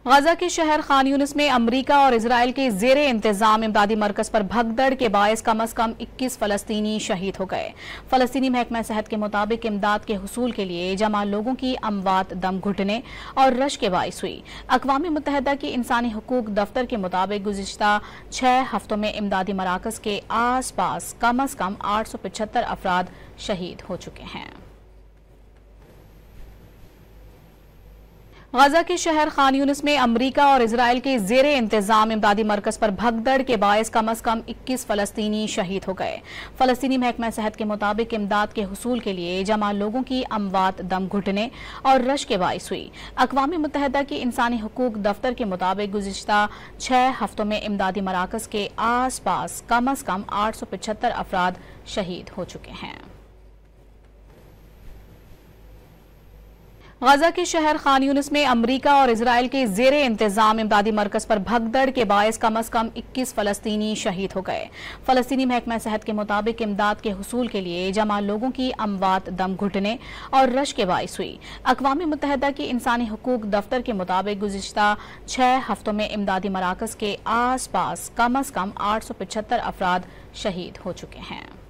गजा के शहर खान यूनिस में अमरीका और इसराइल के ज़ेरे इंतजाम इमदादी मरकज पर भगदड़ के बायस कम अज कम 21 फलस्तीनी शहीद हो गए। फलस्तीनी महकमा सेहत के मुताबिक इमदाद के हुसूल के लिए जमा लोगों की अमवात दम घुटने और रश के बायस हुई। अक़वाम मुत्तहिदा की इंसानी हुकूक दफ्तर के मुताबिक गुज़िश्ता 6 हफ्तों में इमदादी मराकज़ के आस पास कम अज कम 875 अफराद शहीद हो चुके हैं। गजा के शहर खान यूनिस में अमरीका और इसराइल के ज़ेरे इंतजाम इमदादी मरकज पर भगदड़ के बायस कम अज कम 21 फलस्तीनी शहीद हो गए। फलस्तीनी महकमा सेहत के मुताबिक इमदाद के हुसूल के लिए जमा लोगों की अमवात दम घुटने और रश के बायस हुई। अक़वाम मुत्तहिदा की इंसानी हुकूक दफ्तर के मुताबिक गुज़िश्ता 6 हफ्तों में इमदादी मराकज़ के आस पास कम अज कम 875 अफराद शहीद हो चुके हैं। गजा के शहर खान यूनिस में अमरीका और इसराइल के ज़ेरे इंतजाम इमदादी मरकज पर भगदड़ के बायस कम अज कम 21 फलस्तीनी शहीद हो गए। फलस्तीनी महकमा सेहत के मुताबिक इमदाद के हुसूल के लिए जमा लोगों की अमवात दम घुटने और रश के बायस हुई। अक़वाम मुत्तहिदा की इंसानी हुकूक दफ्तर के मुताबिक गुज़िश्ता 6 हफ्तों में इमदादी मराकज़ के आस पास कम अज कम 875 अफराद शहीद हो चुके हैं।